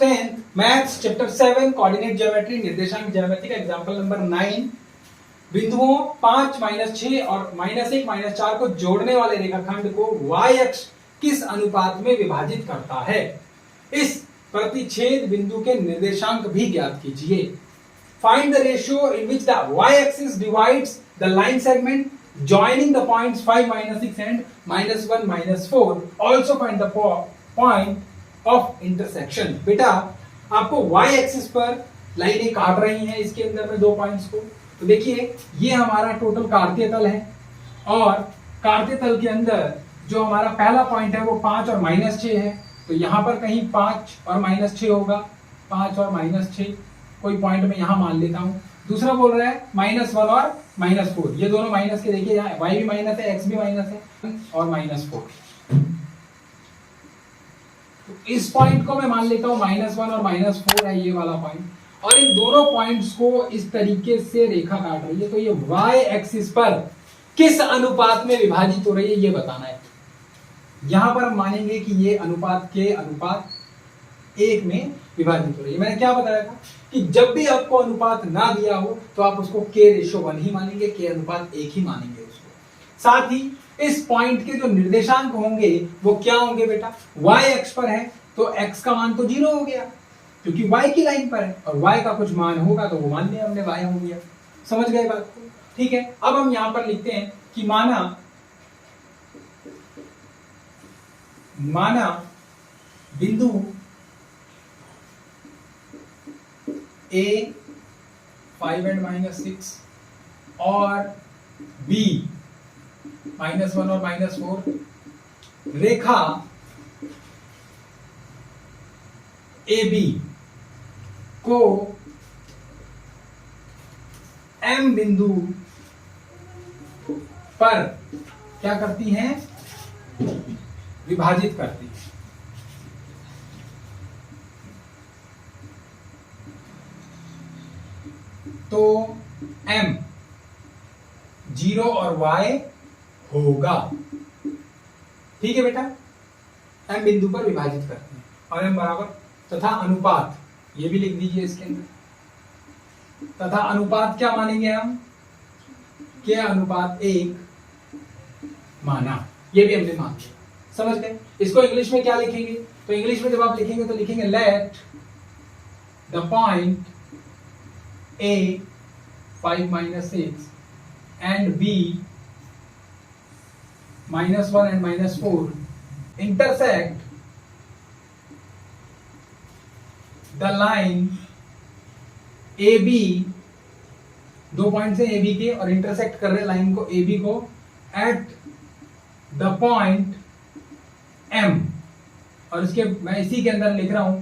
10th maths chapter 7 coordinate geometry निर्देशांक geometry का example number 9 बिंदुओं 5 -6 और -1 -4 को जोड़ने वाले रेखाखंड को y अक्ष किस अनुपात में विभाजित करता है। इस प्रतिच्छेद बिंदु के निर्देशांक भी ज्ञात कीजिए। Find the ratio in which the y axis divides the line segment joining the points 5 -6 and -1 -4. Also find the point of intersection। बेटा आपको y एक्सिस पर लाइनें काट रही हैं इसके अंदर में दो पॉइंट्स को। तो देखिए ये हमारा टोटल कार्तीय तल है और कार्तीय तल के अंदर जो हमारा पहला पॉइंट है वो 5 और -6 है। तो यहाँ पर कहीं 5 और -6 होगा, 5 और -6 कोई पॉइंट में यहाँ मान लेता हूँ। दूसरा बोल रहा है -1 और -4, ये दोनों माइनस के देखिए यहाँ y भी माइनस है, x भी माइनस है और -4। तो इस पॉइंट को मैं मान लेता हूं -1 और -4 है ये वाला पॉइंट और इन दोनों पॉइंट्स को इस तरीके से रेखा काट रही है। तो ये y एक्सिस पर किस अनुपात में विभाजित हो रही है ये बताना है। यहां पर हम मानेंगे कि ये अनुपात के अनुपात 1 में विभाजित हो रही है। मैंने क्या बताया था कि जब भी आपको अनुपात ना दिया हो तो आप उसको k/1 ही मानेंगे, k अनुपात 1 ही मानेंगे उसको। साथ ही इस पॉइंट के जो निर्देशांक होंगे वो क्या होंगे बेटा, y अक्ष पर है तो x का मान तो 0 हो गया क्योंकि y की लाइन पर है और y का कुछ मान होगा तो वो मान लिया हमने, y हो गया। समझ गए बात को? ठीक है। अब हम यहां पर लिखते हैं कि माना बिंदु A 5 and -6 और B -1 और -4 रेखा AB को M बिंदु पर क्या करती हैं, विभाजित करती है। तो M 0 और Y होगा। ठीक है बेटा, M बिंदु पर विभाजित करते हैं और M बराबर तथा अनुपात, ये भी लिख दीजिए इसके अंदर। तथा अनुपात क्या मानेंगे हम, k अनुपात 1 माना, ये भी हमने मान लिया। समझ गए? इसको इंग्लिश में क्या लिखेंगे, तो इंग्लिश में जब आप लिखेंगे तो लिखेंगे let the point A 5 -6 and B -1 and -4 intersect the line AB, दो पॉइंट्स हैं AB के और इंटरसेक्ट कर रहे लाइन को AB को at the point M, और इसके मैं इसी के अंदर लिख रहा हूं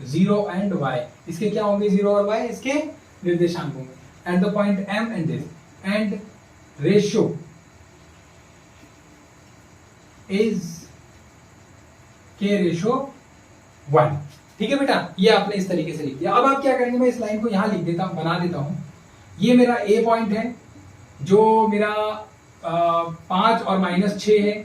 0 and Y। इसके क्या होंगे 0 और Y, इसके निर्देशांक होंगे at the point M and this, and ratio is k/1। ठीक है बेटा, ये आपने इस तरीके से लिख दिया। अब आप क्या करेंगे, मैं इस लाइन को यहां लिख देता हूं, बना देता हूं। ये मेरा A पॉइंट है जो मेरा 5 और -6 है।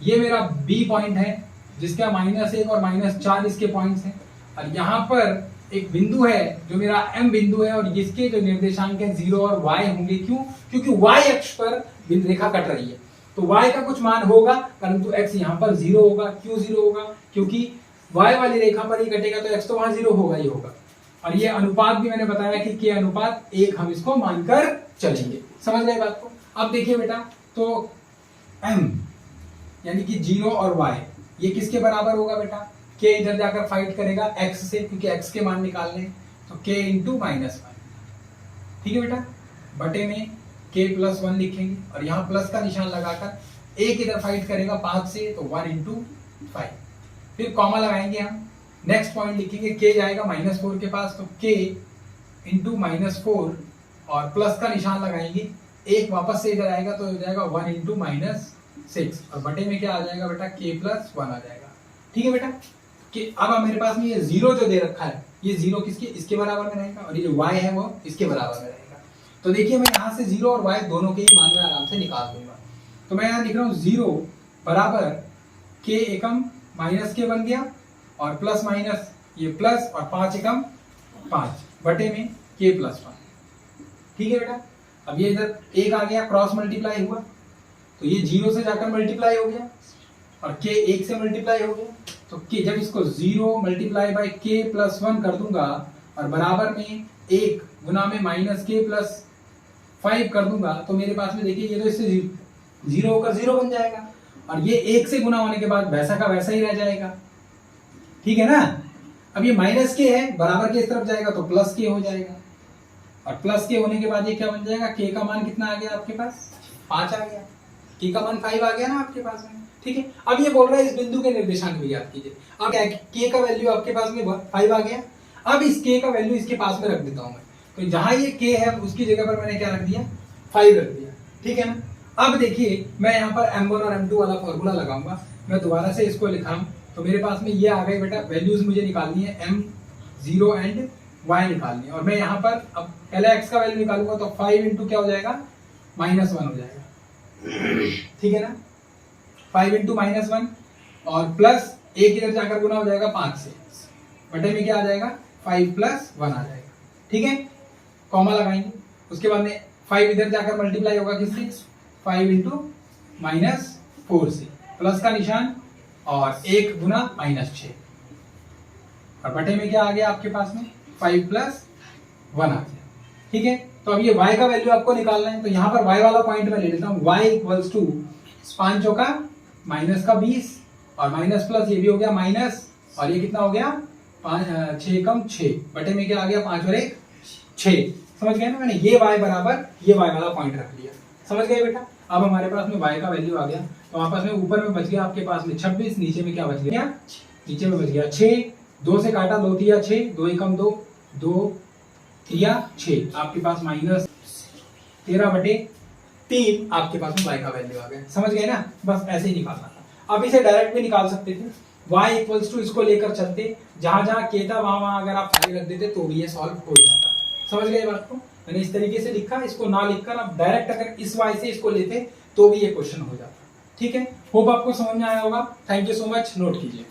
ये मेरा B पॉइंट है जिसका -1 और -4 इसके पॉइंट्स हैं। और यहाँ पर एक बिंदु है जो मेरा M बिंदु है और जिसके जो निर्देशांक है 0 और Y होंगे। क्यों? क्योंकि Y अक्ष पर रेखा कट रही है तो Y का कुछ मान होगा, परंतु X यहाँ पर 0 होगा। क्यों 0 होगा? क्योंकि Y वाली रेखा पर ही कटेगा तो X तो वहां 0 होगा ही होगा। और ये अनुपात भी मैंने बताया कि k अनुपात 1 हम इसको मानकर चलेंगे। समझ गए बात को? अब देखिए बेटा, तो M यानी कि 0 और Y ये किसके बराबर होगा बेटा, k इधर जाकर फाइट करेगा x से क्योंकि x के मान निकालने, तो k × -1। ठीक है बेटा, बटे में k + 1 लिखेंगे और यहाँ प्लस का निशान लगाकर एक इधर फाइट करेगा 5 से तो 1 × 5। फिर कॉमा लगाएंगे हम, नेक्स्ट पॉइंट लिखेंगे k जाएगा -4 के पास तो k × -4 और प्लस का निशान लगाएंगे, एक वापस से इधर आएगा तो हो जाएगा 1 × -6 और बटे में क्या आ जाएगा बेटा, k + 1 आ जाएगा। ठीक है बेटा, कि अब मेरे पास में ये 0 जो दे रखा है ये 0 किसके, इसके बराबर में रहेगा और ये जो y है वो इसके बराबर में रहेगा। तो देखिए मैं यहाँ से 0 और y दोनों के ही मान में आराम से निकाल दूंगा। तो मैं यहाँ लिख रहा हूँ 0 बराबर k एकम -k बन गया और प्लस माइनस ये प्लस और 5 एकम 5 बटे में k प्लस 1। ठीक है बेटा, अब ये इधर एक आ गया, क्रॉस मल्टीप्लाई हुआ तो ये 0 से जाकर मल्टीप्लाई हो गया और k 1 से मल्टीप्लाई हो गया। तो k जब इसको 0 मल्टीप्लाई बाई k प्लस 1 कर दूंगा और बराबर में 1 गुना में माइनस k प्लस 5 कर दूंगा तो मेरे पास में देखिए ये तो इससे 0 होकर 0 बन जाएगा और ये 1 से गुना होने के बाद वैसा का वैसा ही रह जाएगा। ठीक है ना। अब ये माइनस k है, बराबर के इस तरफ जाएगा तो प्लस k हो जाएगा और प्लस के होने के बाद ये क्या बन जाएगा, k का मान कितना आ गया आपके पास, 5 आ गया, k का मान 5 आ गया ना आपके पास में। ठीक है, अब ये बोल रहा है इस बिंदु के निर्देशांक भी याद कीजिए। अब k का वैल्यू आपके पास में 5 आ गया, अब इस k का वैल्यू इसके पास में रख देता हूं मैं, तो जहां ये k है उसकी जगह पर मैंने क्या रख दिया, 5 रख दिया। ठीक है ना। अब देखिए मैं यहाँ पर m1 और m2 वाला फॉर्मूला लगाऊंगा, मैं दोबारा से इसको लिखा हूं तो मेरे पास में ये आ गए बेटा, वैल्यूज मुझे निकालनी है m0 एंड y निकालनी है और मैं यहाँ पर अब Lx का वैल्यू निकालूंगा तो 5 इंटू क्या हो जाएगा, -1 हो जाएगा। ठीक है ना, 5 इंटू -1 और प्लस 1 इधर जाकर गुना हो जाएगा 5 से, बटे में क्या आ जाएगा, 5 प्लस 1 आ जाएगा। ठीक है, कॉमा लगाएंगे, उसके बाद में 5 इधर जाकर मल्टीप्लाई होगा किससे, 5 इंटू -4 से, प्लस का निशान और 1 गुना -6 और बटे में क्या आ गया आपके पास में, 5 प्लस 1 आ गया। ठीक है, तो अब ये y का वैल्यू आपको निकालना है तो यहाँ पर y वाला पॉइंट मैं ले लेता हूँ, y इक्वल्स टू 5 चौका -20 और माइनस प्लस ये भी हो गया माइनस और ये कितना हो गया, 6 कम 6 बटे में क्या आ गया, 5 और 1 6। समझ गए ना, मैंने ये y बराबर ये y वाला पॉइंट रख लिया। समझ गए बेटा। अब हमारे पास में y का वैल्यू आ गया तो आपस में ऊपर में बच गया आपके पास में 26, नीचे में क्या बच गया, नीचे में बच गया 6, 2 से काटा 2 तिया 6, 2 एकम 2, 2 तिया 6, आपके पास -13/3 आपके पास में y का वैल्यू आ गया। समझ गए ना, बस ऐसे ही निकालना था। अब इसे डायरेक्ट भी निकाल सकते थे, y इक्वल्स टू इसको लेकर चलते, जहां जहां k था वहां अगर आप खाली रख देते तो भी ये सॉल्व हो जाता। समझ गए बात को, मैंने इस तरीके से लिखा, इसको ना लिखकर आप डायरेक्ट अगर इस y से इसको लेते तो भी ये क्वेश्चन हो जाता। ठीक है, होप आपको समझ में आया होगा। Thank you so much, note कीजिए।